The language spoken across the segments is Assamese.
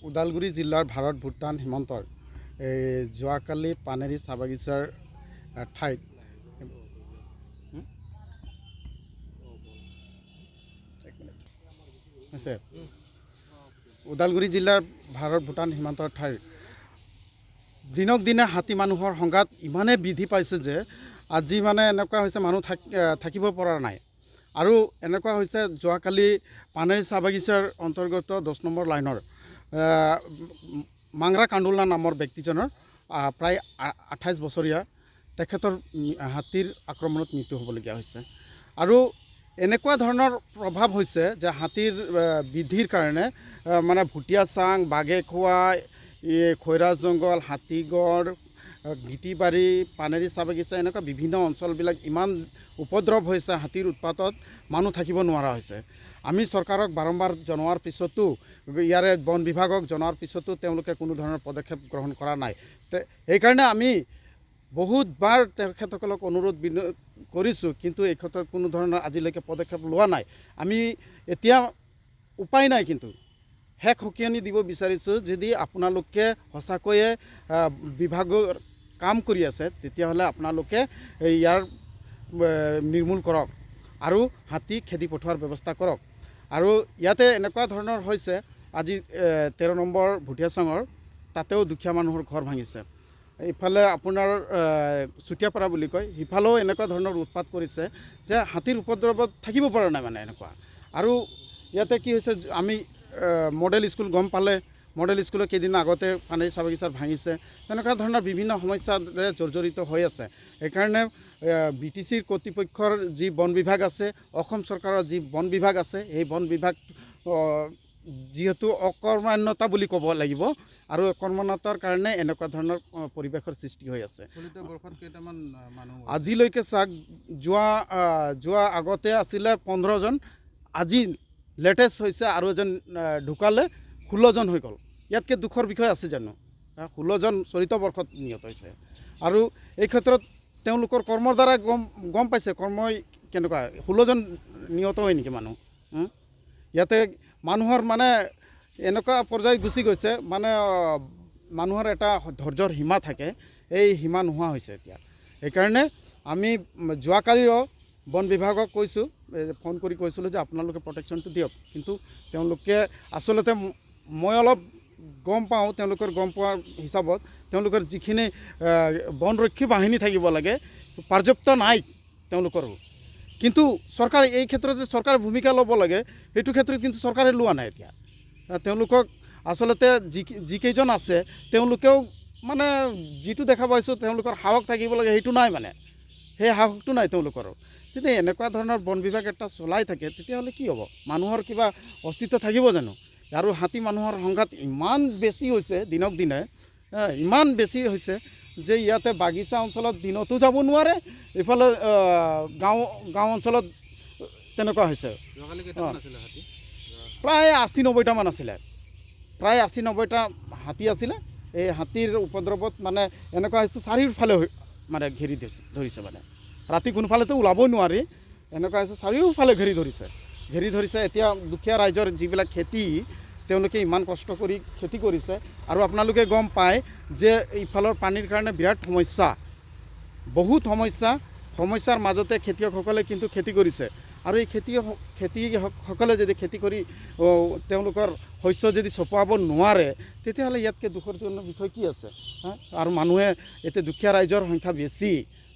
ওদালগুৰি জিলাৰ ভাৰত ভূটান সীমান্তৰ যোৱাকালি পানেৰী চাহ বাগিচাৰ ঠাইত ওদালগুৰি জিলাৰ ভাৰত ভূটান সীমান্তৰ ঠাইৰ দিনক দিনে হাতী মানুহৰ সংঘাত ইমানেই বৃদ্ধি পাইছে যে আজি মানে এনেকুৱা হৈছে মানুহ থাকিব পৰা নাই। আৰু এনেকুৱা হৈছে যোৱাকালি পানেৰী চাহ বাগিচাৰ অন্তৰ্গত 10 নম্বৰ লাইনৰ মাংৰা কান্দোলা নামৰ ব্যক্তিজনৰ প্ৰায় 28 বছৰীয়া তেখেতৰ হাতীৰ আক্ৰমণত মৃত্যু হ'বলগীয়া হৈছে। আৰু এনেকুৱা ধৰণৰ প্ৰভাৱ হৈছে যে হাতীৰ বৃদ্ধিৰ কাৰণে মানে ভুটীয়া চাং, বাঘেখোৱা, খৈৰা জংঘল, হাতীগড়, গীতিবাৰী, পানেৰী চাহ বাগিচা এনেকুৱা বিভিন্ন অঞ্চলবিলাক ইমান উপদ্ৰৱ হৈছে হাতীৰ উৎপাতত মানুহ থাকিব নোৱাৰা হৈছে। আমি চৰকাৰক বাৰম্বাৰ জনোৱাৰ পিছতো ইয়াৰে বন বিভাগক জনোৱাৰ পিছতো তেওঁলোকে কোনো ধৰণৰ পদক্ষেপ গ্ৰহণ কৰা নাই। সেইকাৰণে আমি বহুতবাৰ তেখেতসকলক অনুৰোধ কৰিছোঁ, কিন্তু এই ক্ষেত্ৰত কোনো ধৰণৰ আজিলৈকে পদক্ষেপ লোৱা নাই। আমি এতিয়া উপায় নাই, কিন্তু শেষ সকিয়নি দিব বিচাৰিছোঁ, যদি আপোনালোকে সঁচাকৈয়ে বিভাগৰ কাম কৰি আছে তেতিয়াহ'লে আপোনালোকে ইয়াৰ নিৰ্মূল কৰক আৰু হাতী খেদি পঠোৱাৰ ব্যৱস্থা কৰক। আৰু ইয়াতে এনেকুৱা ধৰণৰ হৈছে, আজি 13 নম্বৰ ভুটীয়া চাঙৰ তাতেও দুখীয়া মানুহৰ ঘৰ ভাঙিছে। ইফালে আপোনাৰ চুতীয়াপাৰা বুলি কয়, সিফালেও এনেকুৱা ধৰণৰ উৎপাত কৰিছে যে হাতীৰ উপদ্ৰৱত থাকিব পৰা নাই মানে এনেকুৱা। আৰু ইয়াতে কি হৈছে, আমি মডেল স্কুল গম পালে, মডেল স্কুলৰ কেইদিন আগতে পানেৰী চাহ বাগিচাৰ ভাঙিছে, তেনেকুৱা ধৰণৰ বিভিন্ন সমস্যাৰে জৰ্জৰিত হৈ আছে। সেইকাৰণে BTCৰ কৰ্তৃপক্ষৰ যি বন বিভাগ আছে, অসম চৰকাৰৰ যি বন বিভাগ আছে, সেই বন বিভাগ যিহেতু অকৰ্মণ্যতা বুলি ক'ব লাগিব, আৰু অকৰ্মণ্যতাৰ কাৰণে এনেকুৱা ধৰণৰ পৰিৱেশৰ সৃষ্টি হৈ আছে। আজিলৈকে চাওক, যোৱা আগতে আছিলে 15 জন, আজি লেটেষ্ট হৈছে আৰু এজন ঢুকালে, 16 জন হৈ গ'ল। ইয়াতকৈ দুখৰ বিষয় আছে জানো? 16 জন চলিত বৰ্ষত নিহত হৈছে। আৰু এই ক্ষেত্ৰত তেওঁলোকৰ কৰ্মৰ দ্বাৰা গম পাইছে কৰ্মই কেনেকুৱা। 16 জন নিহত হয় নেকি মানুহ? ইয়াতে মানুহৰ মানে এনেকুৱা পৰ্যায়ত গুচি গৈছে, মানে মানুহৰ এটা ধৈৰ্যৰ সীমা থাকে, এই সীমা নোহোৱা হৈছে এতিয়া। সেইকাৰণে আমি যোৱাকালিও বন বিভাগক কৈছোঁ, ফোন কৰি কৈছিলোঁ যে আপোনালোকে প্ৰটেকশ্যনটো দিয়ক, কিন্তু তেওঁলোকে আচলতে মই অলপ গম পাওঁ, তেওঁলোকৰ গম পোৱাৰ হিচাপত তেওঁলোকৰ যিখিনি বনৰক্ষী বাহিনী থাকিব লাগে পৰ্যাপ্ত নাই তেওঁলোকৰো। কিন্তু চৰকাৰে এই ক্ষেত্ৰত যে চৰকাৰে ভূমিকা ল'ব লাগে, সেইটো ক্ষেত্ৰত কিন্তু চৰকাৰে লোৱা নাই। এতিয়া তেওঁলোকক আচলতে যিকেইজন আছে তেওঁলোকেও মানে যিটো দেখা পাইছোঁ তেওঁলোকৰ সাহস থাকিব লাগে, সেইটো নাই মানে, সেই সাহসটো নাই তেওঁলোকৰো। যদি এনেকুৱা ধৰণৰ বন বিভাগ এটা চলাই থাকে তেতিয়াহ'লে কি হ'ব? মানুহৰ কিবা অস্তিত্ব থাকিব জানো? আৰু হাতী মানুহৰ সংঘাত ইমান বেছি হৈছে দিনক দিনে, ইমান বেছি হৈছে যে ইয়াতে বাগিচা অঞ্চলত দিনতো যাব নোৱাৰে, ইফালে গাঁও অঞ্চলত তেনেকুৱা হৈছে। প্ৰায় 80-90টা মান আছিলে, প্ৰায় 80-90টা হাতী আছিলে। এই হাতীৰ উপদ্ৰৱত মানে এনেকুৱা হৈছে চাৰিওফালে মানে ঘেৰি ধৰিছে, মানে ৰাতি কোনোফালেতো ওলাবই নোৱাৰি, এনেকুৱা হৈছে চাৰিওফালে ঘেৰি ধৰিছে। এতিয়া দুখীয়া ৰাইজৰ যিবিলাক খেতি, তেওঁলোকে ইমান কষ্ট কৰি খেতি কৰিছে, আৰু আপোনালোকে গম পায় যে ইফালৰ পানীৰ কাৰণে বিৰাট সমস্যা, বহুত সমস্যাৰ মাজতে খেতিয়কসকলে কিন্তু খেতি কৰিছে। আৰু এই খেতিয়কসকলে যদি খেতি কৰি তেওঁলোকৰ শস্য যদি চপোৱাব নোৱাৰে, তেতিয়াহ'লে ইয়াতকৈ দুখজনক বিষয় কি আছে? আৰু মানুহে এতিয়া দুখীয়া ৰাইজৰ সংখ্যা বেছি,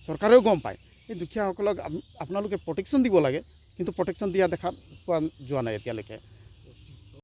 চৰকাৰেও গম পায়। এই দুখীয়াসকলক আপোনালোকে প্ৰটেকশ্যন দিব লাগে, কিন্তু প্ৰটেকশ্যন দিয়া দেখা পোৱা যোৱা নাই এতিয়ালৈকে।